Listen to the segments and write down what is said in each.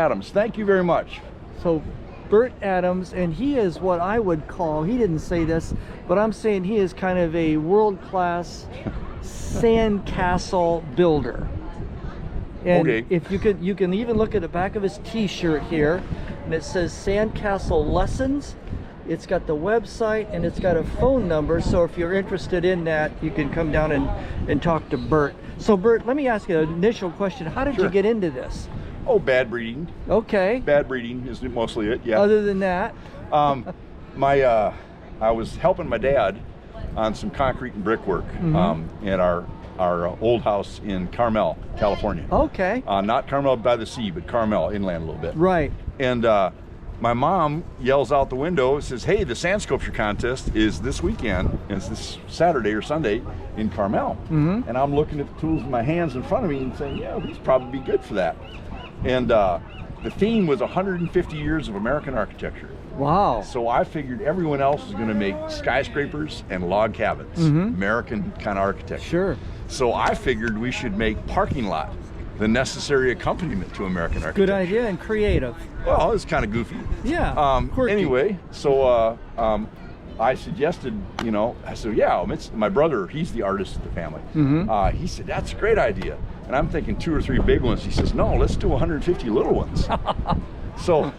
Adams. Thank you very much. So Bert Adams, and he is what I would call, he didn't say this, but I'm saying he is kind of a world-class sand castle builder. And okay. if you can even look at the back of his t-shirt here, and it says Sand Castle Lessons. It's got the website and it's got a phone number, so if you're interested in that, you can come down and talk to Bert. So Bert, let me ask you an initial question. How did you get into this? Oh, bad breeding. Okay. Bad breeding is mostly it, yeah. Other than that? I was helping my dad on some concrete and brickwork at our old house in Carmel, California. Okay. Not Carmel by the sea, but Carmel inland a little bit. Right. And my mom yells out the window, says, hey, the sand sculpture contest is this weekend. It's this Saturday or Sunday in Carmel. And I'm looking at the tools in my hands in front of me and saying, yeah, these probably be good for that. And the theme was 150 years of American architecture. Wow. So I figured everyone else is going to make skyscrapers and log cabins, American kind of architecture. Sure. So I figured we should make parking lot the necessary accompaniment to American architecture. Good idea and creative. Well, it's kind of goofy. Yeah. Anyway, so I suggested, I said, yeah, my brother, he's the artist of the family. He said, that's a great idea. And I'm thinking 2 or 3 big ones. He says, no, let's do 150 little ones. So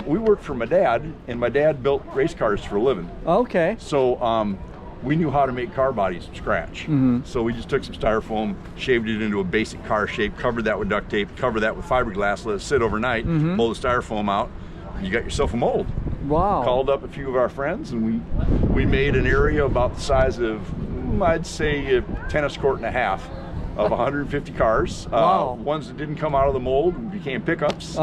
we worked for my dad, and my dad built race cars for a living. Okay. So we knew how to make car bodies from scratch. So we just took some styrofoam, shaved it into a basic car shape, covered that with duct tape, covered that with fiberglass, let it sit overnight, pull the styrofoam out, and you got yourself a mold. Wow. Called up a few of our friends, and we made an area about the size of, I'd say, a tennis court and a half of 150 cars. Wow. Ones that didn't come out of the mold became pickups.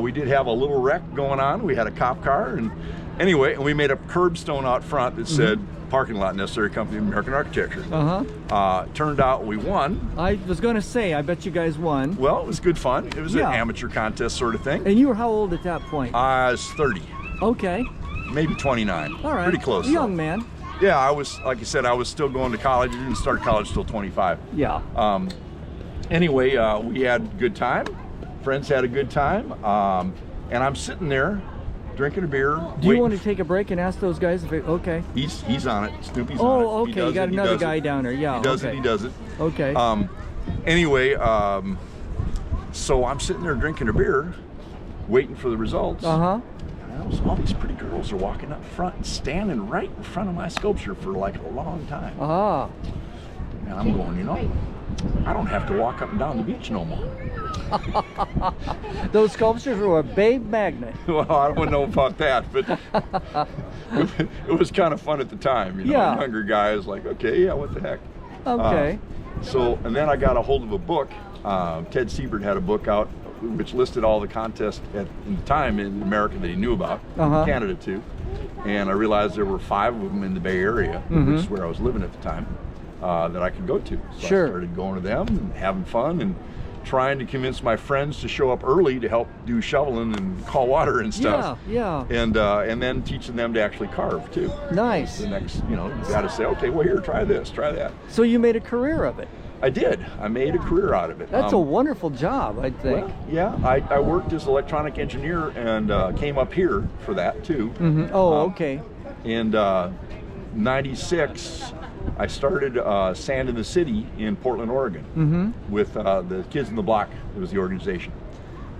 We did have a little wreck going on. We had a cop car, and anyway, and we made a curbstone out front that said, parking lot necessary company of American architecture. Turned out we won. I was going to say, I bet you guys won. Well, it was good fun. It was an amateur contest sort of thing. And you were how old at that point? I was 30. Okay. Maybe 29. All right. Pretty close. Young man. Yeah, I was, like I said, I was still going to college. I didn't start college till 25. Yeah. Anyway, we had a good time. Friends had a good time. And I'm sitting there drinking a beer. Do you want to take a break and ask those guys if okay. He's on it. Snoopy's on it. Oh, okay. You got another guy down there. Yeah. He does it. He does it. Okay. Anyway, so I'm sitting there drinking a beer, waiting for the results. And all these pretty girls are walking up front and standing right in front of my sculpture for like a long time. And I'm going, I don't have to walk up and down the beach no more. Those sculptures were a babe magnet. Well, I don't know about that, but it was kind of fun at the time. Younger guys like, okay, yeah, what the heck. Okay. And then I got a hold of a book. Ted Siebert had a book out which listed all the contests at the time in America that he knew about, Canada too. And I realized there were 5 of them in the Bay Area, which is where I was living at the time, that I could go to. So I started going to them and having fun and trying to convince my friends to show up early to help do shoveling and call water and stuff. And then teaching them to actually carve too. Nice. The next, you got to say, okay, well here, try this, try that. So you made a career of it. I did. I made a career out of it. That's a wonderful job, I think. Well, yeah, I worked as an electronic engineer and came up here for that too. Okay. And 96, I started Sand in the City in Portland, Oregon with the Kids in the Block. It was the organization.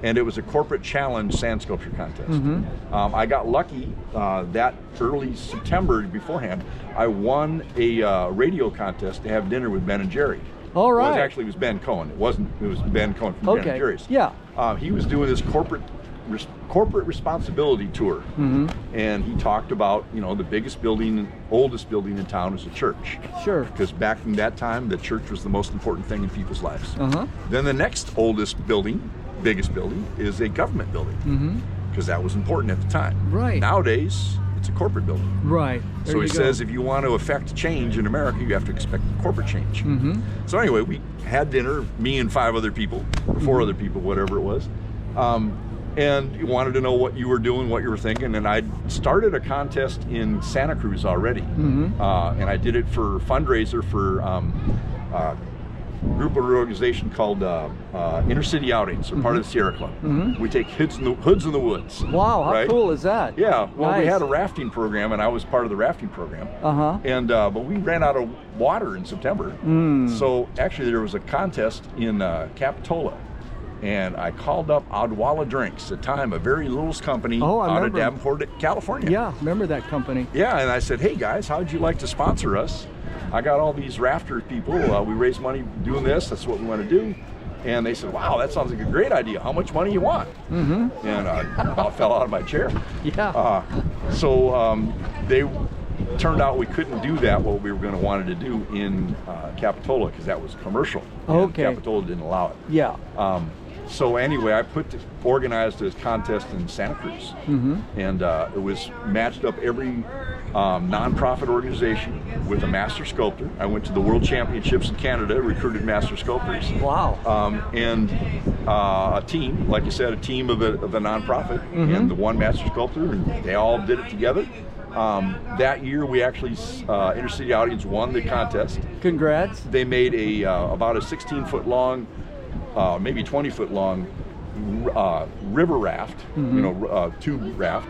And it was a corporate challenge sand sculpture contest. I got lucky that early September beforehand. I won a radio contest to have dinner with Ben and Jerry. All right. It was Ben Cohen. It was Ben Cohen from Ben and Jerry's. Yeah. He was doing this corporate responsibility tour, and he talked about the biggest building, oldest building in town is a church. Sure. Because back in that time, the church was the most important thing in people's lives. Then the next oldest building, biggest building, is a government building, because that was important at the time. Right. Nowadays, it's a corporate building. Right. So he says if you want to affect change in America, you have to expect corporate change. So anyway, we had dinner, me and 5 other people, or 4 other people, whatever it was. And you wanted to know what you were doing, what you were thinking, and I started a contest in Santa Cruz already, and I did it for fundraiser for group of organization called Inner City Outings. We're part of the Sierra Club. We take hoods in the woods. Wow, how right? cool is that? Yeah, well, nice. we had a rafting program, and I was part of the rafting program. And but we ran out of water in September. So actually, there was a contest in Capitola, and I called up Odwalla Drinks, at the time a very little company out of Davenport, California. Yeah, remember that company. Yeah, and I said, hey guys, how'd you like to sponsor us? I got all these rafter people. We raise money doing this. That's what we want to do. And they said, wow, that sounds like a great idea. How much money you want? And I about fell out of my chair. Yeah. So they turned out we couldn't do that, what we were going to wanted to do in Capitola, because that was commercial. Okay. Capitola didn't allow it. Yeah. So anyway, I organized a contest in Santa Cruz, and it was matched up every nonprofit organization with a master sculptor. I went to the World Championships in Canada, recruited master sculptors. Wow. And a team, like you said, a team of a nonprofit, and the one master sculptor, and they all did it together. That year, we actually Inner City Outings won the contest. Congrats. They made about a 16-foot long, maybe 20-foot long river raft, tube raft,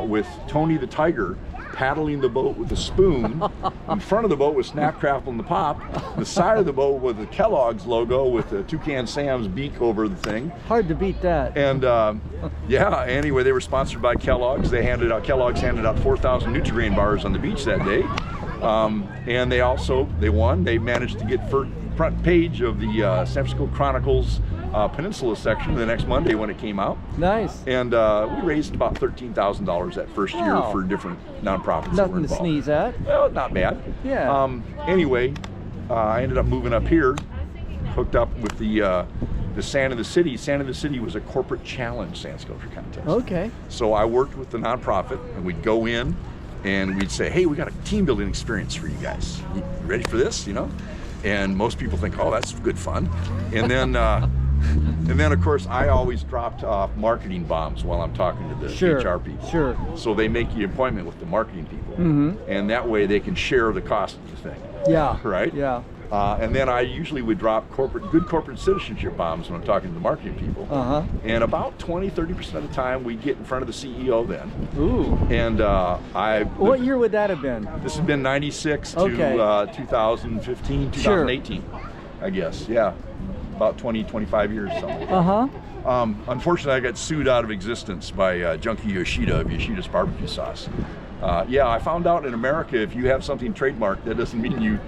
with Tony the Tiger paddling the boat with a spoon. In front of the boat was Snap, Crackle, and the Pop. The side of the boat with the Kellogg's logo with the Toucan Sam's beak over the thing. Hard to beat that. And yeah, anyway, they were sponsored by Kellogg's. Kellogg's handed out 4,000 Nutri-Grain bars on the beach that day. And they won. They managed to get front page of the San Francisco Chronicle's Peninsula section the next Monday when it came out. Nice. And we raised about $13,000 that first year for different nonprofits. Nothing to sneeze at. Well, not bad. Yeah. Anyway, I ended up moving up here, hooked up with the Sand of the City. Sand of the City was a corporate challenge sand sculpture contest. Okay. So I worked with the nonprofit, and we'd go in and we'd say, hey, we got a team building experience for you guys. You ready for this? And most people think, oh, that's good fun. And then of course, I always dropped off marketing bombs while I'm talking to the HR people. Sure. So they make the appointment with the marketing people, and that way they can share the cost of the thing. Yeah. Right? Yeah. And then I usually would drop good corporate citizenship bombs when I'm talking to the marketing people. And about 20-30% of the time, we get in front of the CEO then. Ooh. And what year would that have been? This has been 96 to 2015, 2018, I guess. Yeah. About 20-25 years. Unfortunately, I got sued out of existence by Junkie Yoshida of Yoshida's barbecue sauce. Yeah, I found out in America, if you have something trademarked, that doesn't mean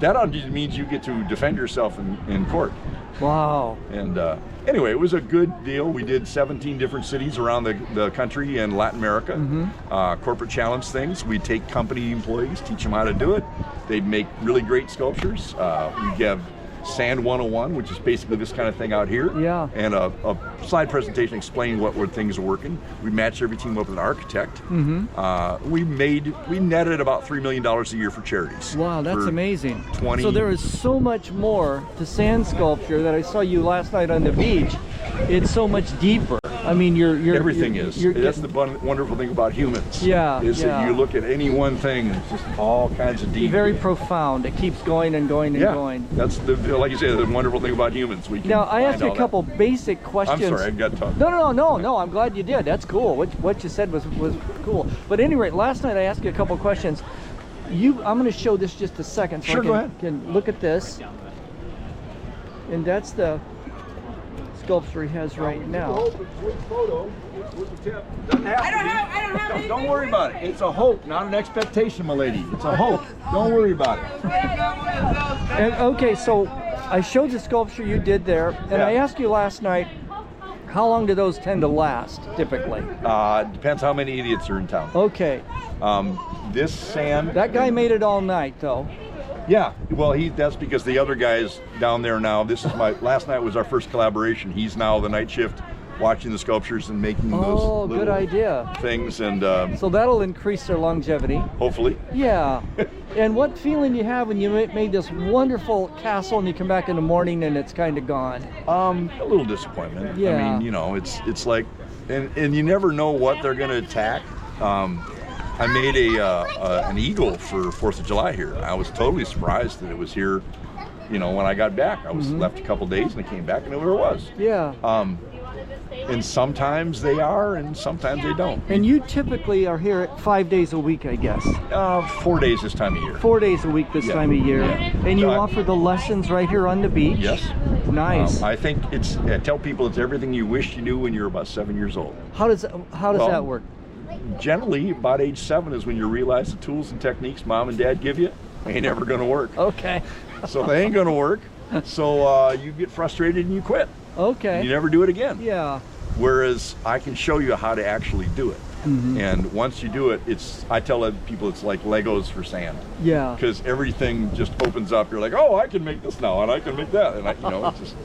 that just means you get to defend yourself in court. Wow. And anyway, it was a good deal. We did 17 different cities around the country and Latin America. Corporate challenge things. We take company employees, teach them how to do it. They'd make really great sculptures. We have Sand 101, which is basically this kind of thing out here. Yeah. And a slide presentation explaining what things are working. We matched every team up with an architect. We netted about $3 million a year for charities. Wow, that's amazing. 20. So there is so much more to sand sculpture that I saw you last night on the beach. It's so much deeper. I mean, everything is. That's the wonderful thing about humans. Yeah. That you look at any one thing and it's just all kinds of deep. Very profound. It keeps going and going and going. That's like you say, the wonderful thing about humans. Now, I asked you a couple basic questions. I'm sorry, I've got to talk. No. I'm glad you did. That's cool. What you said was cool. But at any rate, last night I asked you a couple questions. I'm going to show this just a second. So Go ahead. Can look at this. And that's the sculpture he has right now. I don't have Don't worry about it. It's a hope, not an expectation, my lady. It's a hope. Don't worry about it. And okay, so I showed the sculpture you did there, and I asked you last night, how long do those tend to last, typically? Depends how many idiots are in town. Okay. This sand... That guy made it all night, though. Yeah, well, that's because the other guy's down there now. Last night was our first collaboration. He's now the night shift watching the sculptures and making those good idea. things. And so that'll increase their longevity. Hopefully. Yeah. And what feeling you have when you made this wonderful castle and you come back in the morning and it's kind of gone? A little disappointment. Yeah. I mean, it's like, and you never know what they're going to attack. I made an eagle for 4th of July here. I was totally surprised that it was here you know, when I got back, I was left a couple days and I came back and knew where it was. Yeah. And sometimes they are, and sometimes they don't. And you typically are here 5 days a week, I guess. 4 days this time of year. 4 days a week this time of year. Yeah. And you offer the lessons right here on the beach? Yes. Nice. I think I tell people it's everything you wish you knew when you were about 7 years old. How does that work? Generally, about age 7 is when you realize the tools and techniques mom and dad give you ain't ever going to work. Okay. So they ain't going to work. So you get frustrated and you quit. Okay. You never do it again. Yeah. Whereas I can show you how to actually do it. And once you do it, I tell people it's like Legos for sand. Yeah. Because everything just opens up. You're like, oh, I can make this now, and I can make that, and it's just.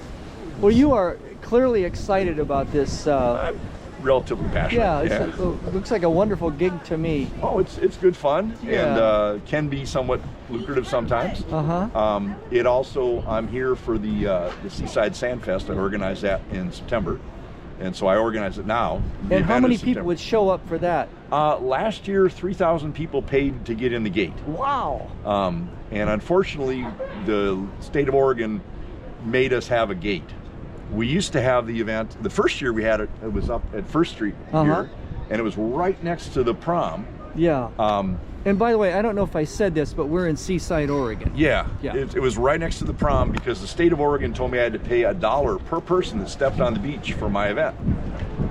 Well, you are clearly excited about this. I'm relatively passionate. Yeah, it looks like a wonderful gig to me. Oh, it's good fun, and can be somewhat lucrative sometimes. It also, I'm here for the Seaside Sand Fest. I organize that in September, and so I organize it now. And how many people would show up for that? Last year, 3,000 people paid to get in the gate. Wow. And unfortunately, the state of Oregon made us have a gate. We used to have the event, the first year we had it, it was up at First Street here, and it was right next to the prom. Yeah. And by the way, I don't know if I said this, but we're in Seaside, Oregon. Yeah. It was right next to the prom because the state of Oregon told me I had to pay $1 per person that stepped on the beach for my event.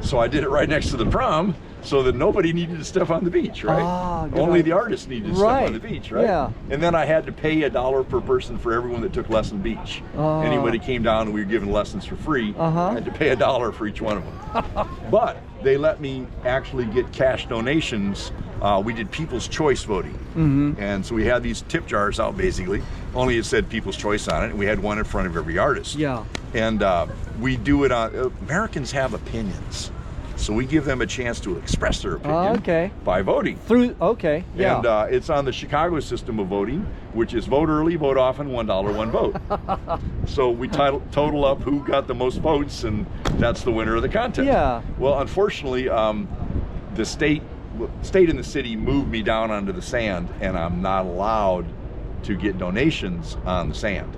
So I did it right next to the prom so that nobody needed to step on the beach, right? Only the artists needed to step on the beach, right? Yeah. And then I had to pay $1 per person for everyone that took Lesson Beach. Anybody came down and we were giving lessons for free, I had to pay $1 for each one of them. But they let me actually get cash donations. We did People's Choice voting. And so we had these tip jars out basically, only it said People's Choice on it, and we had one in front of every artist. Yeah. And we do it on, Americans have opinions. So we give them a chance to express their opinion by voting. Yeah. And it's on the Chicago system of voting, which is vote early, vote often, $1, one vote. So we total up who got the most votes, and that's the winner of the contest. Yeah. Well, unfortunately, the state and the city moved me down onto the sand, and I'm not allowed to get donations on the sand.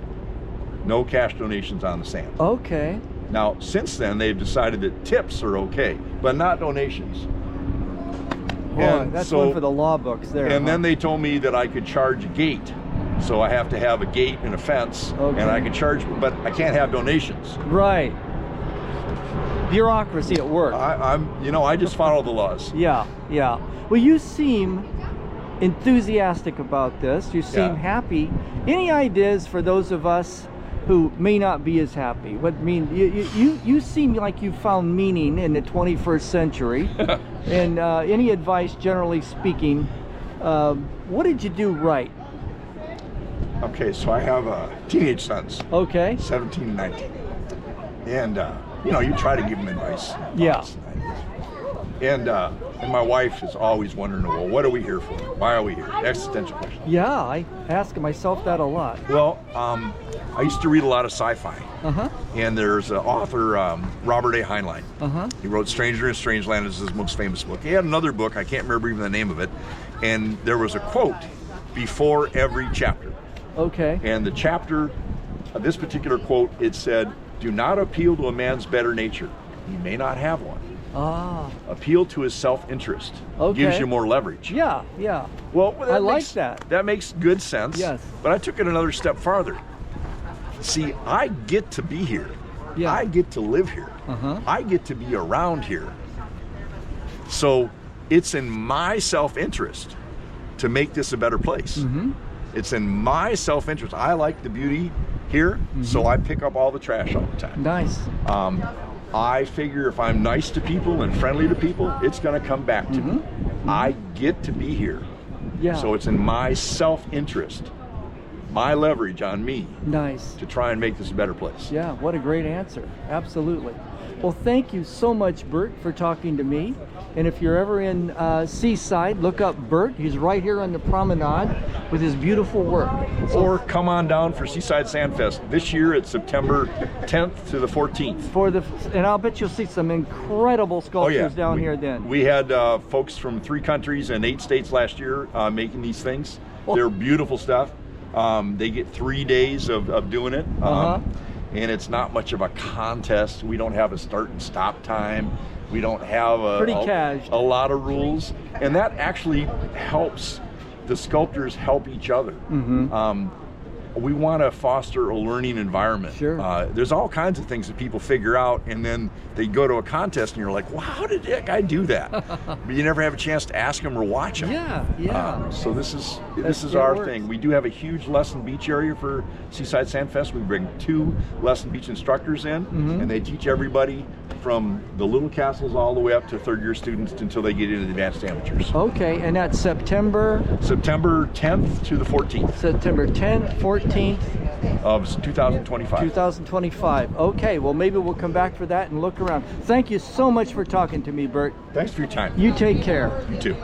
No cash donations on the sand. Okay. Now, since then, they've decided that tips are okay, but not donations. Boy, that's one for the law books there. And then they told me that I could charge a gate. So I have to have a gate and a fence, and I can charge, but I can't have donations. Right. Bureaucracy at work. I just follow the laws. Yeah. Well, you seem enthusiastic about this. You seem happy. Any ideas for those of us who may not be as happy? You seem like you found meaning in the 21st century. And any advice, generally speaking, what did you do right? Okay, so I have teenage sons. Okay. 17 and 19. And, you try to give them advice. Yeah. And my wife is always wondering, well, what are we here for? Why are we here? Existential question. Yeah, I ask myself that a lot. Well, I used to read a lot of sci-fi. And there's an author, Robert A. Heinlein. He wrote Stranger in Strangeland is his most famous book. He had another book, I can't remember even the name of it, and there was a quote before every chapter. Okay. And the chapter, this particular quote, it said, "Do not appeal to a man's better nature. He may not have one. Appeal to his self-interest. Gives you more leverage." Yeah. Well, I like that. That makes good sense. Yes. But I took it another step farther. See, I get to be here. Yeah. I get to live here. I get to be around here. So it's in my self-interest to make this a better place. It's in my self-interest. I like the beauty here, so I pick up all the trash all the time. Nice. I figure if I'm nice to people and friendly to people, it's going to come back to me. I get to be here. Yeah. So it's in my self-interest, my leverage on me. Nice. To try and make this a better place. Yeah, what a great answer. Absolutely. Well, thank you so much, Bert, for talking to me. And if you're ever in Seaside, look up Bert. He's right here on the promenade with his beautiful work. Or come on down for Seaside Sand Fest. This year it's September 10th to the 14th. And I'll bet you'll see some incredible sculptures down here then. We had folks from 3 countries and 8 states last year making these things. They're beautiful stuff. They get 3 days of doing it. And it's not much of a contest. We don't have a start and stop time. We don't have a lot of rules. And that actually helps the sculptors help each other. We want to foster a learning environment. There's all kinds of things that people figure out, and then they go to a contest and you're like, wow, how did that guy do that? But you never have a chance to ask him or watch him. So this is our thing. We do have a huge lesson beach area for Seaside Sand Fest. We bring 2 lesson beach instructors in, and they teach everybody from the little castles all the way up to 3rd year students until they get into the advanced amateurs. Okay, and that's September 10th to the 14th. September 10th, 14th of 2025. 2025. Okay, well maybe we'll come back for that and look around. Thank you so much for talking to me, Bert. Thanks for your time. You take care. You too.